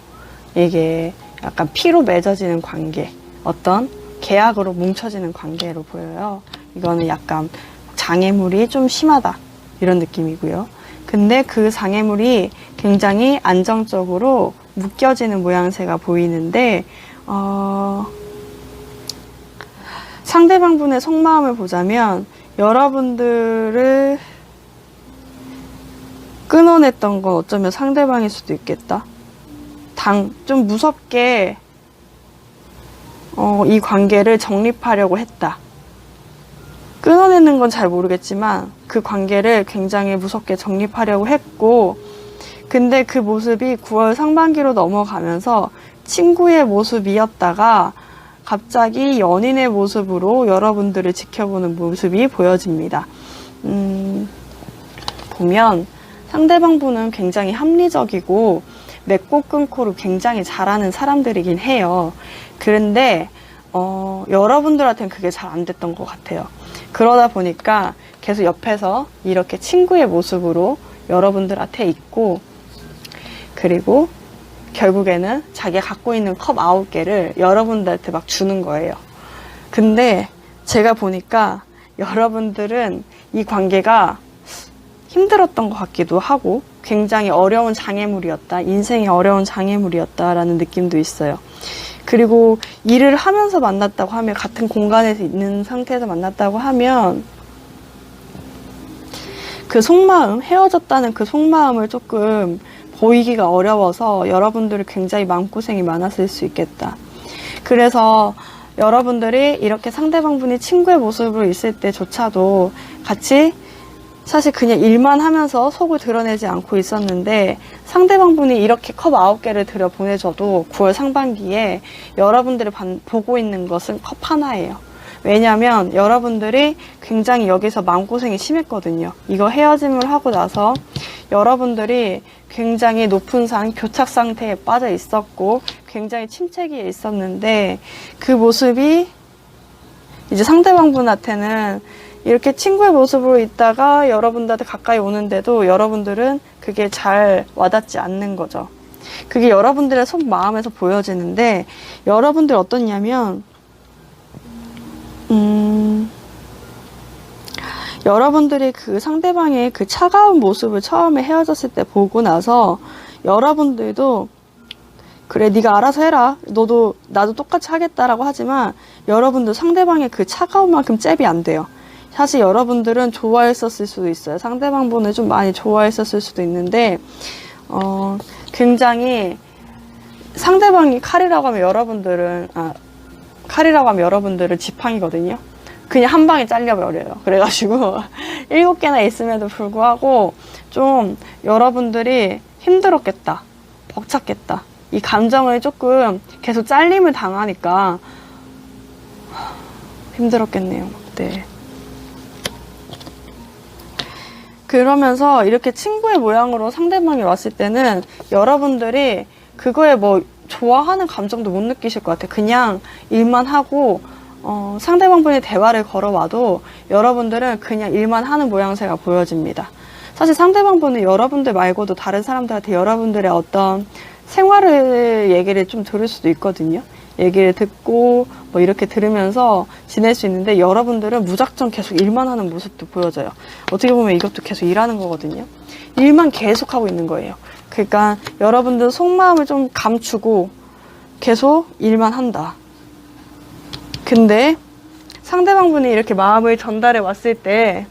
이게 약간 피로 맺어지는 관계, 어떤 계약으로 뭉쳐지는 관계로 보여요. 이거는 약간 장애물이 좀 심하다 이런 느낌이고요. 근데 그 장애물이 굉장히 안정적으로 묶여지는 모양새가 보이는데 상대방분의 속마음을 보자면 여러분들을 끊어냈던 건 어쩌면 상대방일 수도 있겠다. 좀 무섭게 이 관계를 정립하려고 했다. 끊어내는 건 잘 모르겠지만 그 관계를 굉장히 무섭게 정립하려고 했고, 근데 그 모습이 9월 상반기로 넘어가면서 친구의 모습이었다가 갑자기 연인의 모습으로 여러분들을 지켜보는 모습이 보여집니다. 보면 상대방 분은 굉장히 합리적이고 맺고 끊고를 굉장히 잘하는 사람들이긴 해요. 그런데 여러분들한테는 그게 잘 안 됐던 것 같아요. 그러다 보니까 계속 옆에서 이렇게 친구의 모습으로 여러분들한테 있고, 그리고 결국에는 자기가 갖고 있는 컵 9개를 여러분들한테 막 주는 거예요. 근데 제가 보니까 여러분들은 이 관계가 힘들었던 것 같기도 하고 굉장히 어려운 장애물이었다, 인생이 어려운 장애물이었다라는 느낌도 있어요. 그리고 일을 하면서 만났다고 하면, 같은 공간에서 있는 상태에서 만났다고 하면 그 속마음, 헤어졌다는 그 속마음을 조금 보이기가 어려워서 여러분들이 굉장히 마음고생이 많았을 수 있겠다. 그래서 여러분들이 이렇게 상대방분이 친구의 모습으로 있을 때조차도 같이 사실 그냥 일만 하면서 속을 드러내지 않고 있었는데, 상대방분이 이렇게 컵 9개를 들여 보내줘도 9월 상반기에 여러분들이 보고 있는 것은 컵 하나예요. 왜냐하면 여러분들이 굉장히 여기서 마음고생이 심했거든요. 이거 헤어짐을 하고 나서 여러분들이 굉장히 높은 교착 상태에 빠져 있었고 굉장히 침체기에 있었는데, 그 모습이 이제 상대방분한테는 이렇게 친구의 모습으로 있다가 여러분들한테 가까이 오는데도 여러분들은 그게 잘 와닿지 않는 거죠. 그게 여러분들의 속마음에서 보여지는데, 여러분들 어떻냐면 여러분들이 그 상대방의 그 차가운 모습을 처음에 헤어졌을 때 보고 나서 여러분들도 그래, 네가 알아서 해라, 나도 똑같이 하겠다라고 하지만 여러분들 상대방의 그 차가운 만큼 잽이 안 돼요. 사실 여러분들은 좋아했었을 수도 있어요. 상대방분을 좀 많이 좋아했었을 수도 있는데 굉장히 상대방이 칼이라고 하면 여러분들은 지팡이거든요. 그냥 한 방에 잘려버려요. 그래가지고 7개나 있음에도 불구하고 좀 여러분들이 힘들었겠다, 벅찼겠다. 이 감정을 조금 계속 잘림을 당하니까 힘들었겠네요. 네. 그러면서 이렇게 친구의 모양으로 상대방이 왔을 때는 여러분들이 그거에 뭐 좋아하는 감정도 못 느끼실 것 같아요. 그냥 일만 하고 상대방분이 대화를 걸어와도 여러분들은 그냥 일만 하는 모양새가 보여집니다. 사실 상대방분은 여러분들 말고도 다른 사람들한테 여러분들의 어떤 생활을 얘기를 좀 들을 수도 있거든요. 얘기를 듣고 뭐 이렇게 들으면서 지낼 수 있는데, 여러분들은 무작정 계속 일만 하는 모습도 보여져요. 어떻게 보면 이것도 계속 일하는 거거든요. 일만 계속 하고 있는 거예요. 그러니까 여러분들 속마음을 좀 감추고 계속 일만 한다. 근데 상대방분이 이렇게 마음을 전달해 왔을 때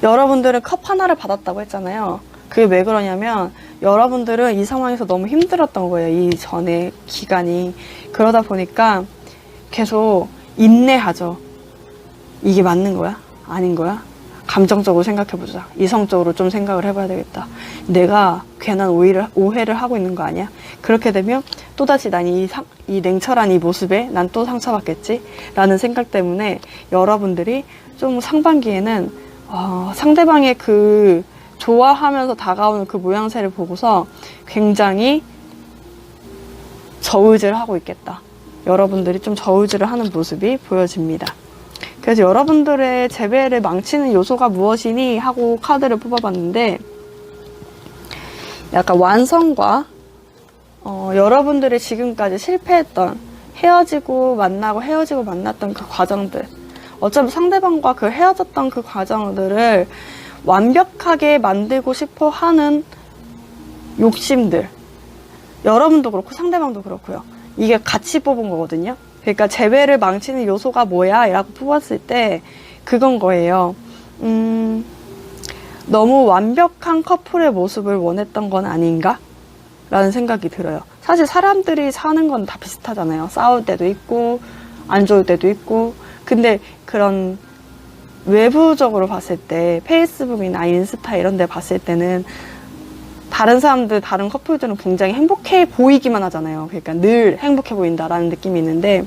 여러분들은 컵 하나를 받았다고 했잖아요. 그게 왜 그러냐면 여러분들은 이 상황에서 너무 힘들었던 거예요. 이 전에 기간이. 그러다 보니까 계속 인내하죠. 이게 맞는 거야? 아닌 거야? 감정적으로 생각해보자. 이성적으로 좀 생각을 해봐야 되겠다. 내가 괜한 오해를 하고 있는 거 아니야? 그렇게 되면 또다시 난 이 냉철한 이 모습에 난 또 상처받겠지? 라는 생각 때문에 여러분들이 좀 상반기에는 상대방의 그 좋아하면서 다가오는 그 모양새를 보고서 굉장히 저울질을 하고 있겠다. 여러분들이 좀 저울질을 하는 모습이 보여집니다. 그래서 여러분들의 재배를 망치는 요소가 무엇이니? 하고 카드를 뽑아봤는데, 약간 완성과 여러분들이 지금까지 실패했던, 헤어지고 만났던 그 과정들, 어쩌면 상대방과 그 헤어졌던 그 과정들을 완벽하게 만들고 싶어 하는 욕심들, 여러분도 그렇고 상대방도 그렇고요. 이게 같이 뽑은 거거든요. 그러니까 재회를 망치는 요소가 뭐야? 라고 뽑았을 때 그건 거예요. 너무 완벽한 커플의 모습을 원했던 건 아닌가? 라는 생각이 들어요. 사실 사람들이 사는 건 다 비슷하잖아요. 싸울 때도 있고 안 좋을 때도 있고. 근데 그런 외부적으로 봤을 때 페이스북이나 인스타 이런 데 봤을 때는 다른 사람들, 다른 커플들은 굉장히 행복해 보이기만 하잖아요. 그러니까 늘 행복해 보인다라는 느낌이 있는데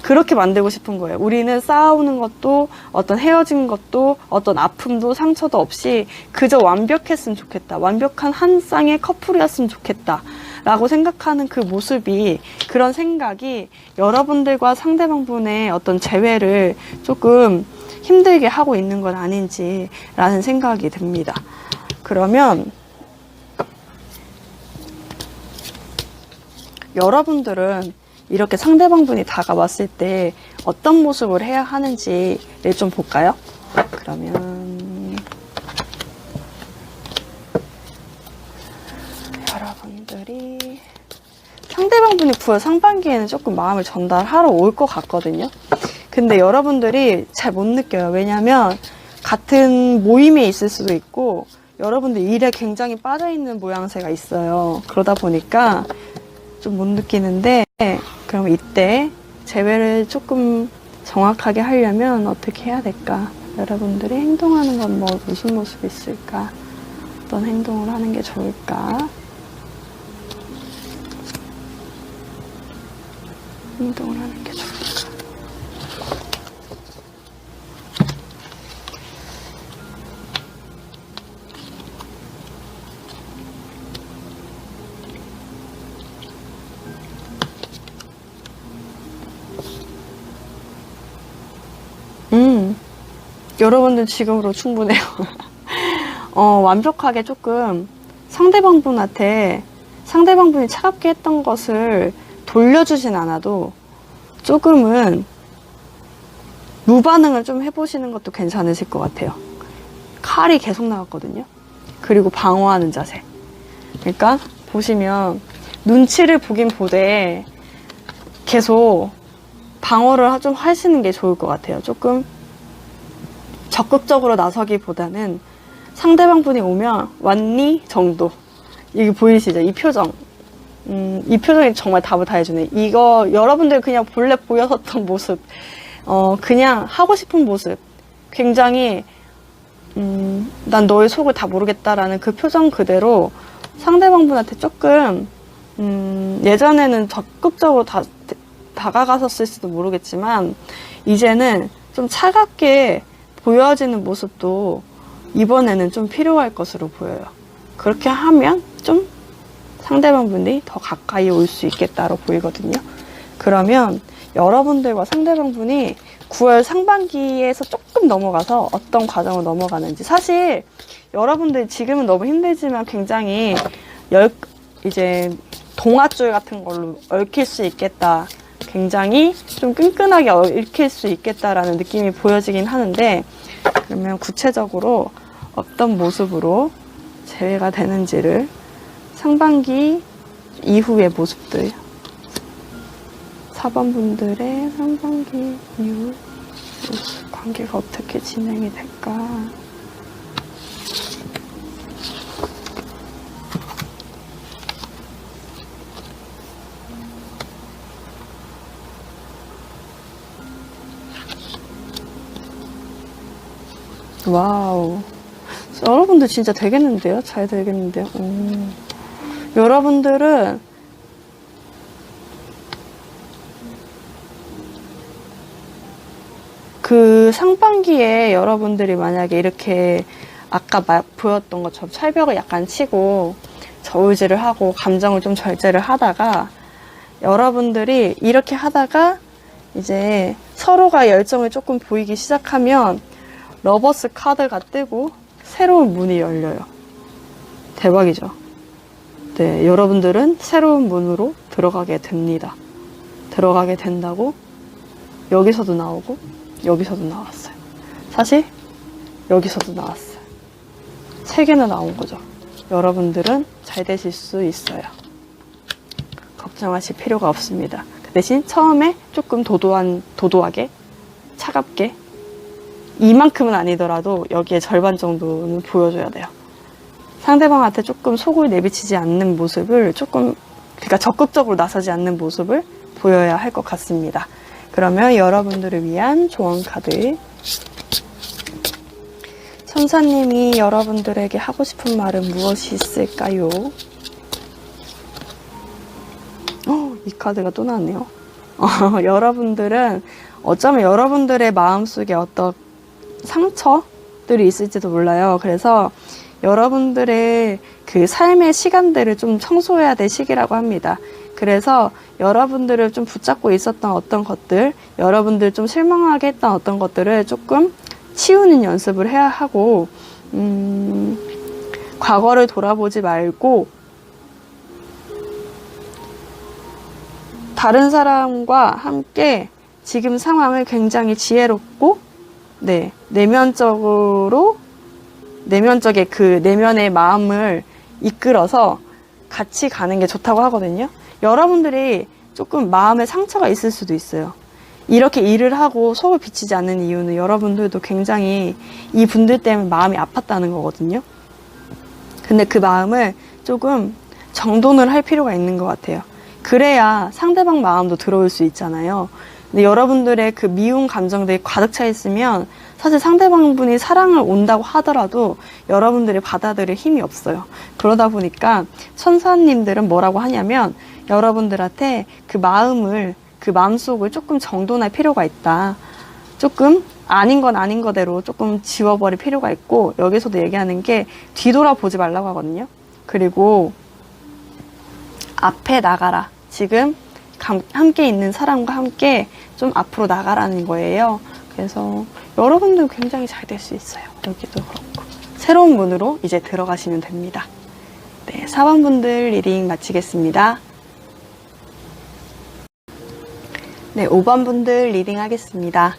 그렇게 만들고 싶은 거예요. 우리는 싸우는 것도 어떤 헤어진 것도 어떤 아픔도 상처도 없이 그저 완벽했으면 좋겠다. 완벽한 한 쌍의 커플이었으면 좋겠다. 라고 생각하는 그 모습이, 그런 생각이 여러분들과 상대방분의 어떤 재회를 조금 힘들게 하고 있는 건 아닌지라는 생각이 듭니다. 그러면 여러분들은 이렇게 상대방분이 다가왔을 때 어떤 모습을 해야 하는지를 좀 볼까요? 그러면 여러분들이 상대방분이 9월 상반기에는 조금 마음을 전달하러 올 것 같거든요. 근데 여러분들이 잘 못 느껴요. 왜냐면 같은 모임에 있을 수도 있고 여러분들 일에 굉장히 빠져있는 모양새가 있어요. 그러다 보니까 좀 못 느끼는데, 그럼 이때 재회를 조금 정확하게 하려면 어떻게 해야 될까? 여러분들이 행동하는 건 뭐 무슨 모습이 있을까? 어떤 행동을 하는 게 좋을까? 행동을 하는 게 좋을까? 여러분들 지금으로 충분해요. 완벽하게 조금 상대방분한테 상대방분이 차갑게 했던 것을 돌려주진 않아도 조금은 무반응을 좀 해보시는 것도 괜찮으실 것 같아요. 칼이 계속 나왔거든요. 그리고 방어하는 자세. 그러니까 보시면 눈치를 보긴 보되 계속 방어를 좀 하시는 게 좋을 것 같아요. 조금 적극적으로 나서기보다는 상대방분이 오면 왔니? 정도. 이게 보이시죠? 이 표정. 이 표정이 정말 답을 다 해주네. 이거 여러분들 그냥 본래 보였었던 모습, 그냥 하고 싶은 모습, 굉장히 난 너의 속을 다 모르겠다라는 그 표정 그대로 상대방분한테 조금 예전에는 적극적으로 다가갔었을지도 모르겠지만 이제는 좀 차갑게 보여지는 모습도 이번에는 좀 필요할 것으로 보여요. 그렇게 하면 좀 상대방분이 더 가까이 올 수 있겠다로 보이거든요. 그러면 여러분들과 상대방분이 9월 상반기에서 조금 넘어가서 어떤 과정을 넘어가는지, 사실 여러분들 지금은 너무 힘들지만 굉장히 이제 동아줄 같은 걸로 얽힐 수 있겠다, 굉장히 좀 끈끈하게 얽힐 수 있겠다라는 느낌이 보여지긴 하는데, 그러면 구체적으로 어떤 모습으로 재회가 되는지를 상반기 이후의 모습들, 4번분들의 상반기 이후 관계가 어떻게 진행이 될까? 와우, 여러분들 진짜 되겠는데요? 잘 되겠는데요? 여러분들은 그 상반기에 여러분들이 만약에 이렇게 아까 보였던 것처럼 철벽을 약간 치고 저울질을 하고 감정을 좀 절제를 하다가, 여러분들이 이렇게 하다가 이제 서로가 열정을 조금 보이기 시작하면 러버스 카드가 뜨고 새로운 문이 열려요. 대박이죠? 네, 여러분들은 새로운 문으로 들어가게 됩니다. 들어가게 된다고 여기서도 나오고 여기서도 나왔어요. 사실 여기서도 나왔어요. 3개나 나온 거죠. 여러분들은 잘 되실 수 있어요. 걱정하실 필요가 없습니다. 대신 처음에 조금 도도하게, 차갑게, 이만큼은 아니더라도 여기에 절반 정도는 보여줘야 돼요. 상대방한테 조금 속을 내비치지 않는 모습을 그러니까 적극적으로 나서지 않는 모습을 보여야 할 것 같습니다. 그러면 여러분들을 위한 조언 카드. 천사님이 여러분들에게 하고 싶은 말은 무엇이 있을까요? 이 카드가 또 나왔네요. 여러분들은 어쩌면 여러분들의 마음속에 어떤 상처들이 있을지도 몰라요. 그래서 여러분들의 그 삶의 시간들을 좀 청소해야 될 시기라고 합니다. 그래서 여러분들을 좀 붙잡고 있었던 어떤 것들, 여러분들 좀 실망하게 했던 어떤 것들을 조금 치우는 연습을 해야 하고, 과거를 돌아보지 말고 다른 사람과 함께 지금 상황을 굉장히 지혜롭고, 내면적인 그 내면의 마음을 이끌어서 같이 가는 게 좋다고 하거든요. 여러분들이 조금 마음에 상처가 있을 수도 있어요. 이렇게 일을 하고 속을 비치지 않는 이유는 여러분들도 굉장히 이 분들 때문에 마음이 아팠다는 거거든요. 근데 그 마음을 조금 정돈을 할 필요가 있는 것 같아요. 그래야 상대방 마음도 들어올 수 있잖아요. 근데 여러분들의 그 미운 감정들이 가득 차 있으면 사실 상대방분이 사랑을 온다고 하더라도 여러분들이 받아들일 힘이 없어요. 그러다 보니까 천사님들은 뭐라고 하냐면 여러분들한테 그 마음속을 조금 정돈할 필요가 있다. 조금 아닌 건 아닌 거대로 조금 지워버릴 필요가 있고, 여기서도 얘기하는 게 뒤돌아보지 말라고 하거든요. 그리고 앞에 나가라. 지금 함께 있는 사람과 함께 좀 앞으로 나가라는 거예요. 그래서 여러분들 굉장히 잘 될 수 있어요. 여기도 그렇고. 새로운 문으로 이제 들어가시면 됩니다. 네, 4번 분들 리딩 마치겠습니다. 네, 5번 분들 리딩 하겠습니다.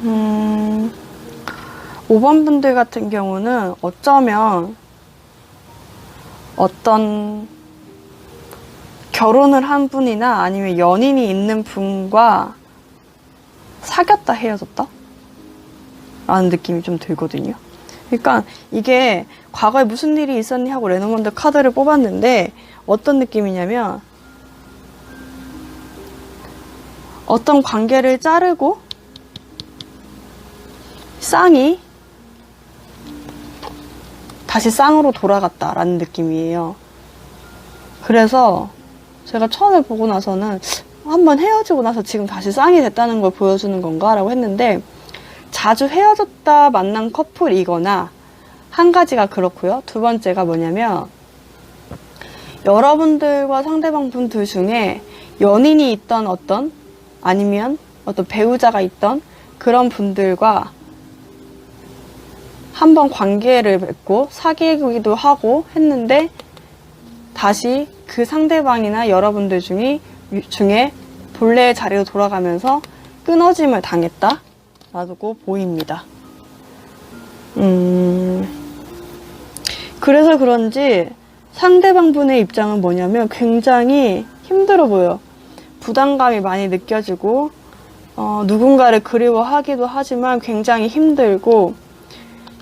음... 5번 분들 같은 경우는 어쩌면 어떤 결혼을 한 분이나 아니면 연인이 있는 분과 사귀었다 헤어졌다? 라는 느낌이 좀 들거든요. 그러니까 이게 과거에 무슨 일이 있었니 하고 레노먼드 카드를 뽑았는데 어떤 느낌이냐면 어떤 관계를 자르고 쌍이 다시 쌍으로 돌아갔다라는 느낌이에요. 그래서 제가 처음에 보고 나서는 한번 헤어지고 나서 지금 다시 쌍이 됐다는 걸 보여주는 건가? 라고 했는데 자주 헤어졌다 만난 커플이거나 한 가지가 그렇고요. 두 번째가 뭐냐면 여러분들과 상대방 분들 중에 연인이 있던 아니면 어떤 배우자가 있던 그런 분들과 한번 관계를 맺고 사귀기도 하고 했는데 다시 그 상대방이나 여러분들 중에 본래의 자리로 돌아가면서 끊어짐을 당했다 라고 보입니다. 그래서 그런지 상대방 분의 입장은 뭐냐면 굉장히 힘들어 보여. 부담감이 많이 느껴지고 누군가를 그리워하기도 하지만 굉장히 힘들고,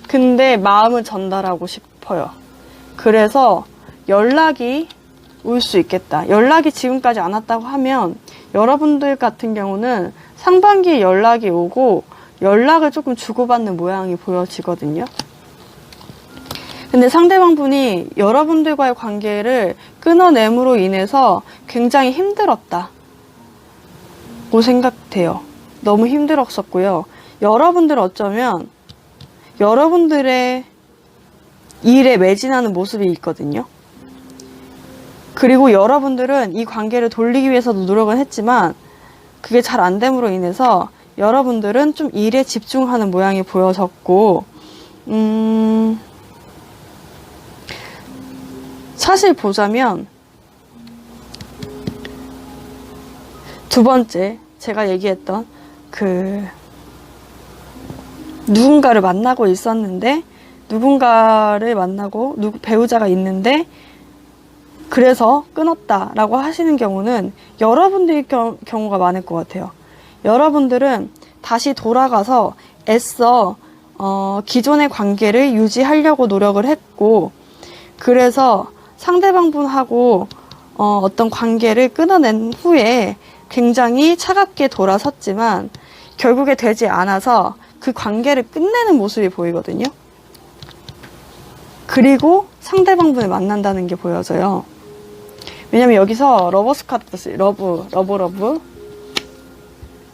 근데 마음을 전달하고 싶어요. 그래서 연락이 올 수 있겠다. 연락이 지금까지 안 왔다고 하면 여러분들 같은 경우는 상반기에 연락이 오고 연락을 조금 주고받는 모양이 보여지거든요. 근데 상대방 분이 여러분들과의 관계를 끊어냄으로 인해서 굉장히 힘들었다고 생각돼요. 너무 힘들었었고요. 여러분들 어쩌면 여러분들의 일에 매진하는 모습이 있거든요. 그리고 여러분들은 이 관계를 돌리기 위해서도 노력은 했지만 그게 잘 안 됨으로 인해서 여러분들은 좀 일에 집중하는 모양이 보여졌고, 사실 보자면 두 번째 제가 얘기했던 누군가를 만나고 있었는데 누군가를 만나고 배우자가 있는데 그래서 끊었다라고 하시는 경우는 여러분들의 경우가 많을 것 같아요. 여러분들은 다시 돌아가서 애써 기존의 관계를 유지하려고 노력을 했고, 그래서 상대방분하고 어떤 관계를 끊어낸 후에 굉장히 차갑게 돌아섰지만 결국에 되지 않아서 그 관계를 끝내는 모습이 보이거든요. 그리고 상대방분을 만난다는 게 보여져요. 왜냐면 여기서 러버스 카드, 러브.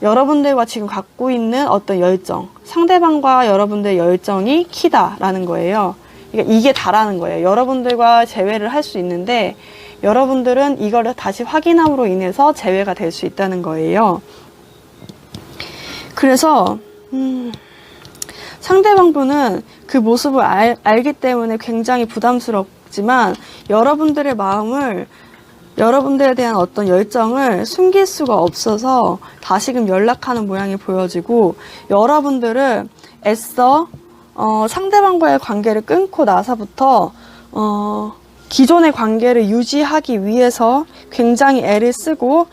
여러분들과 지금 갖고 있는 어떤 열정, 상대방과 여러분들의 열정이 키다라는 거예요. 그러니까 이게 다라는 거예요. 여러분들과 재회를 할 수 있는데 여러분들은 이걸 다시 확인함으로 인해서 재회가 될 수 있다는 거예요. 그래서 상대방분은 그 모습을 알기 때문에 굉장히 부담스럽지만 여러분들의 마음을, 여러분들에 대한 어떤 열정을 숨길 수가 없어서 다시금 연락하는 모양이 보여지고, 여러분들은 애써 상대방과의 관계를 끊고 나서부터 기존의 관계를 유지하기 위해서 굉장히 애를 쓰고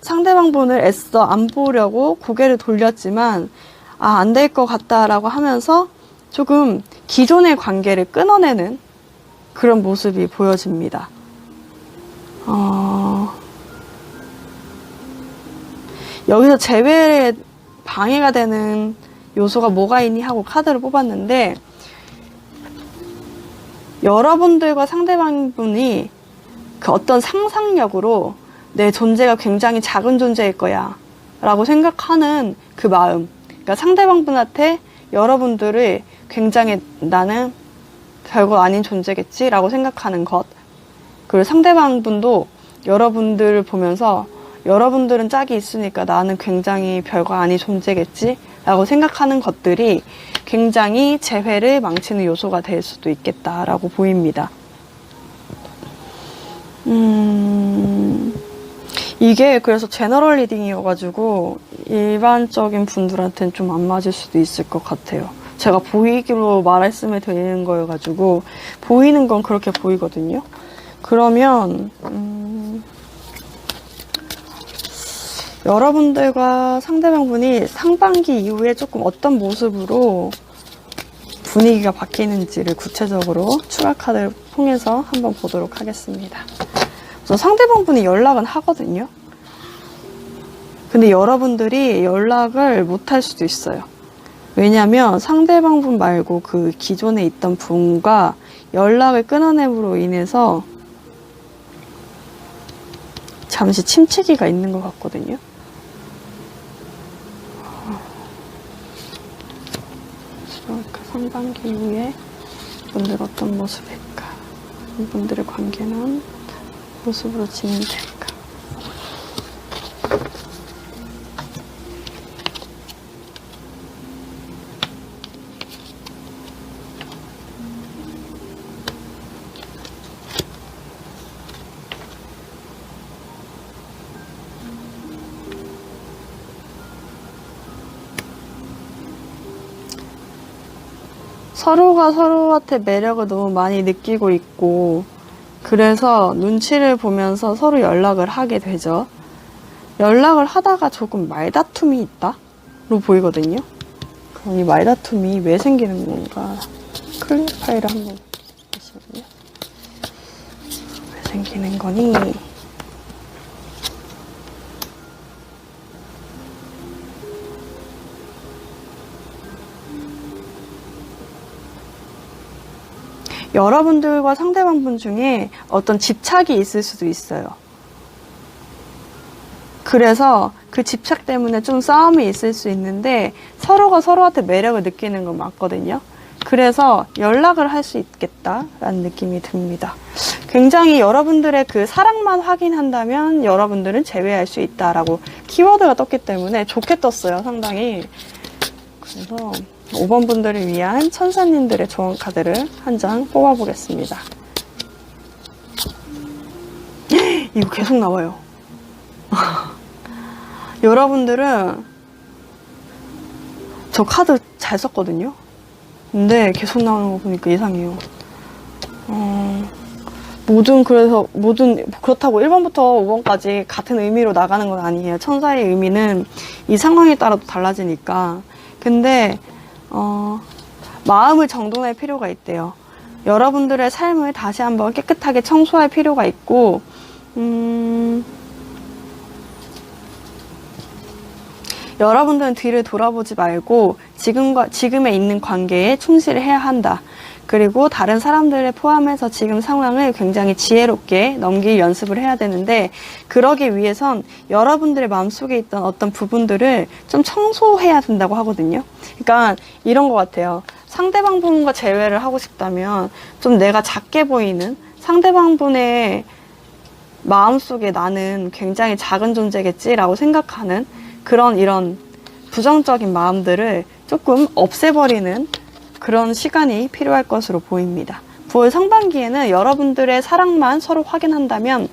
상대방분을 애써 안 보려고 고개를 돌렸지만 안 될 것 같다라고 하면서 조금 기존의 관계를 끊어내는 그런 모습이 보여집니다. 여기서 재회에 방해가 되는 요소가 뭐가 있니 하고 카드를 뽑았는데, 여러분들과 상대방분이 그 어떤 상상력으로 내 존재가 굉장히 작은 존재일 거야 라고 생각하는 그 마음, 그러니까 상대방분한테 여러분들을 굉장히 나는 별거 아닌 존재겠지 라고 생각하는 것, 그리고 상대방분도 여러분들을 보면서 여러분들은 짝이 있으니까 나는 굉장히 별거 아닌 존재겠지 라고 생각하는 것들이 굉장히 재회를 망치는 요소가 될 수도 있겠다라고 보입니다. 이게 그래서 제너럴 리딩이어가지고 일반적인 분들한테는 좀 안 맞을 수도 있을 것 같아요. 제가 보이기로 말씀을 드리는 거여가지고 보이는 건 그렇게 보이거든요. 그러면 여러분들과 상대방분이 상반기 이후에 조금 어떤 모습으로 분위기가 바뀌는지를 구체적으로 추가 카드를 통해서 한번 보도록 하겠습니다. 그래서 상대방분이 연락은 하거든요. 근데 여러분들이 연락을 못할 수도 있어요. 왜냐면 상대방분 말고 그 기존에 있던 분과 연락을 끊어냄으로 인해서 잠시 침체기가 있는 것 같거든요. 그 상반기 이후에 이분들 어떤 모습일까? 이분들의 관계는 모습으로 진행될까? 서로가 서로한테 매력을 너무 많이 느끼고 있고, 그래서 눈치를 보면서 서로 연락을 하게 되죠. 연락을 하다가 조금 말다툼이 있다로 보이거든요. 그럼 이 말다툼이 왜 생기는 건가? 클리어 파일을 한번 보시면요. 왜 생기는 거니? 여러분들과 상대방분 중에 어떤 집착이 있을 수도 있어요. 그래서 그 집착 때문에 좀 싸움이 있을 수 있는데 서로가 서로한테 매력을 느끼는 건 맞거든요. 그래서 연락을 할 수 있겠다라는 느낌이 듭니다. 굉장히 여러분들의 그 사랑만 확인한다면 여러분들은 제외할 수 있다라고 키워드가 떴기 때문에 좋게 떴어요, 상당히. 그래서 5번 분들을 위한 천사님들의 조언 카드를 한 장 뽑아보겠습니다. 이거 계속 나와요. 여러분들은 저 카드 잘 썼거든요. 근데 계속 나오는 거 보니까 이상해요. 그렇다고 1번부터 5번까지 같은 의미로 나가는 건 아니에요. 천사의 의미는 이 상황에 따라도 달라지니까. 근데, 마음을 정돈할 필요가 있대요. 여러분들의 삶을 다시 한번 깨끗하게 청소할 필요가 있고, 여러분들은 뒤를 돌아보지 말고 지금에 있는 관계에 충실해야 한다. 그리고 다른 사람들을 포함해서 지금 상황을 굉장히 지혜롭게 넘길 연습을 해야 되는데, 그러기 위해선 여러분들의 마음속에 있던 어떤 부분들을 좀 청소해야 된다고 하거든요. 그러니까 이런 것 같아요. 상대방 분과 재회를 하고 싶다면 좀 내가 작게 보이는, 상대방 분의 마음속에 나는 굉장히 작은 존재겠지라고 생각하는 이런 부정적인 마음들을 조금 없애버리는 그런 시간이 필요할 것으로 보입니다. 9월 상반기에는 여러분들의 사랑만 서로 확인한다면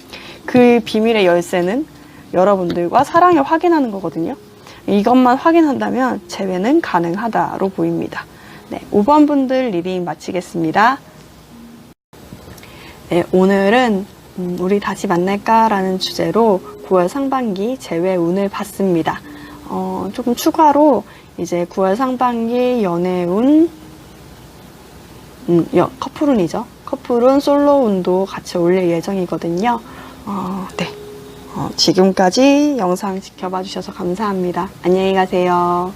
그 비밀의 열쇠는 여러분들과 사랑을 확인하는 거거든요. 이것만 확인한다면 재회는 가능하다로 보입니다. 네, 5번 분들 리딩 마치겠습니다. 네, 오늘은 우리 다시 만날까라는 주제로 9월 상반기 재회 운을 봤습니다. 조금 추가로 이제 9월 상반기 연애운, 커플운이죠. 커플운, 솔로운도 같이 올릴 예정이거든요. 네. 지금까지 영상 지켜봐 주셔서 감사합니다. 안녕히 가세요.